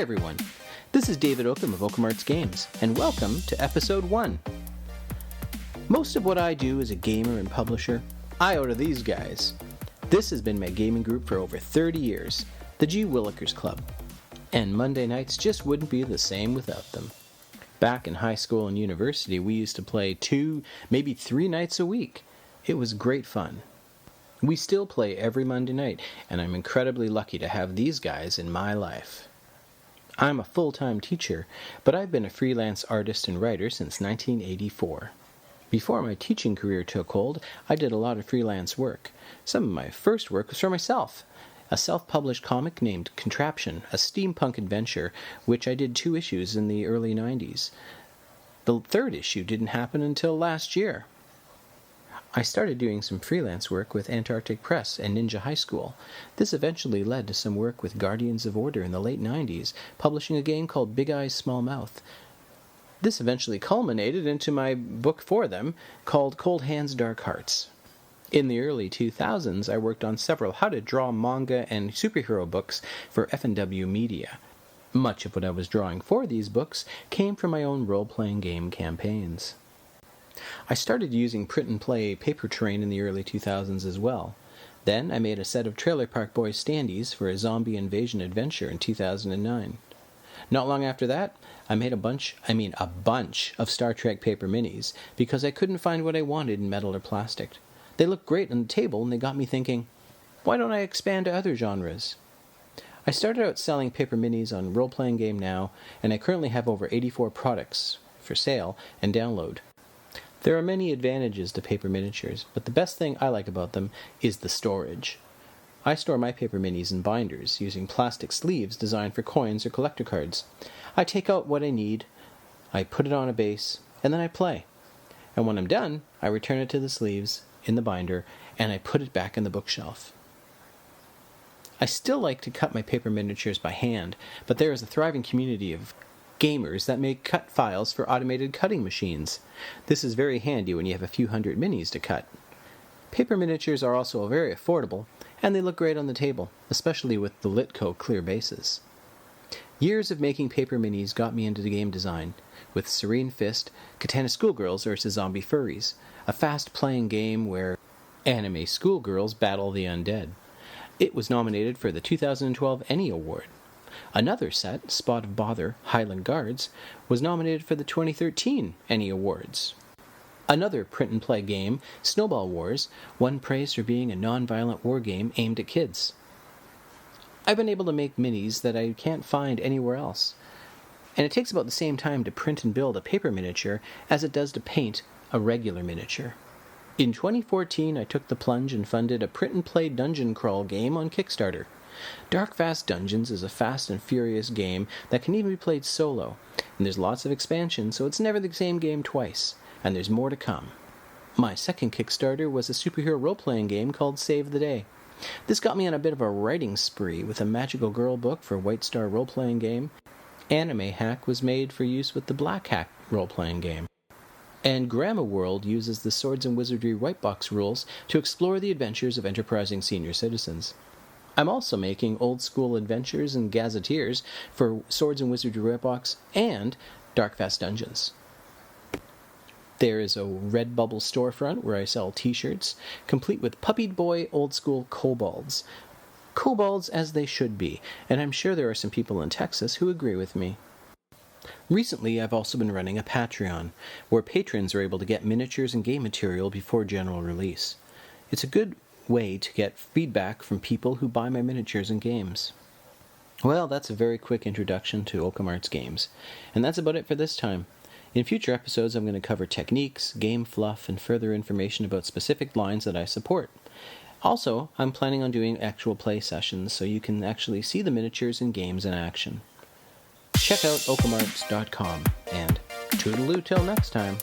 everyone, this is David Oakham of Okumarts Games, and welcome to Episode 1. Most of what I do as a gamer and publisher, I owe to these guys. This has been my gaming group for over 30 years, the geewillikersclub, and Monday nights just wouldn't be the same without them. Back in high school and university, we used to play 2, maybe 3 nights a week. It was great fun. We still play every Monday night, and I'm incredibly lucky to have these guys in my life. I'm a full-time teacher, but I've been a freelance artist and writer since 1984. Before my teaching career took hold, I did a lot of freelance work. Some of my first work was for myself. A self-published comic named Contraption, a steampunk adventure, which I did 2 issues in the early 90s. The 3rd issue didn't happen until last year. I started doing some freelance work with Antarctic Press and Ninja High School. This eventually led to some work with Guardians of Order in the late 90s, publishing a game called Big Eyes, Small Mouth. This eventually culminated into my book for them, called Cold Hands, Dark Hearts. In the early 2000s, I worked on several how-to-draw manga and superhero books for F&W Media. Much of what I was drawing for these books came from my own role-playing game campaigns. I started using print-and-play paper terrain in the early 2000s as well. Then I made a set of Trailer Park Boys standees for a zombie invasion adventure in 2009. Not long after that, I made a bunch of Star Trek paper minis because I couldn't find what I wanted in metal or plastic. They looked great on the table and they got me thinking, why don't I expand to other genres? I started out selling paper minis on Role Playing Game Now, and I currently have over 84 products for sale and download. There are many advantages to paper miniatures, but the best thing I like about them is the storage. I store my paper minis in binders using plastic sleeves designed for coins or collector cards. I take out what I need, I put it on a base, and then I play. And when I'm done, I return it to the sleeves in the binder, and I put it back in the bookshelf. I still like to cut my paper miniatures by hand, but there is a thriving community of gamers that make cut files for automated cutting machines. This is very handy when you have a few hundred minis to cut. Paper miniatures are also very affordable, and they look great on the table, especially with the Litco clear bases. Years of making paper minis got me into the game design, with Serene Fist, Katana Schoolgirls vs. Zombie Furries, a fast-playing game where anime schoolgirls battle the undead. It was nominated for the 2012 ENnie Award. Another set, Spot of Bother, Highland Guards, was nominated for the 2013 ENnie Awards. Another print-and-play game, Snowball Wars, won praise for being a non-violent war game aimed at kids. I've been able to make minis that I can't find anywhere else, and it takes about the same time to print and build a paper miniature as it does to paint a regular miniature. In 2014, I took the plunge and funded a print-and-play dungeon crawl game on Kickstarter. Dark Fast Dungeons is a fast and furious game that can even be played solo, and there's lots of expansion, so it's never the same game twice, and there's more to come. My second Kickstarter was a superhero role-playing game called Save the Day. This got me on a bit of a writing spree with a magical girl book for White Star role-playing game. Anime Hack was made for use with the Black Hack role-playing game. And Grandma World uses the Swords and Wizardry White Box rules to explore the adventures of enterprising senior citizens. I'm also making old-school adventures and gazetteers for Swords and Wizardry White Box and Dark Fast Dungeons. There is a Redbubble storefront where I sell t-shirts, complete with puppied boy old-school kobolds. Kobolds as they should be, and I'm sure there are some people in Texas who agree with me. Recently, I've also been running a Patreon, where patrons are able to get miniatures and game material before general release. It's a good way to get feedback from people who buy my miniatures and games. Well, that's a very quick introduction to Okumarts Games, and that's about it for this time. In future episodes, I'm going to cover techniques, game fluff, and further information about specific lines that I support. Also, I'm planning on doing actual play sessions so you can actually see the miniatures and games in action. Check out okumarts.com, and toodaloo till next time.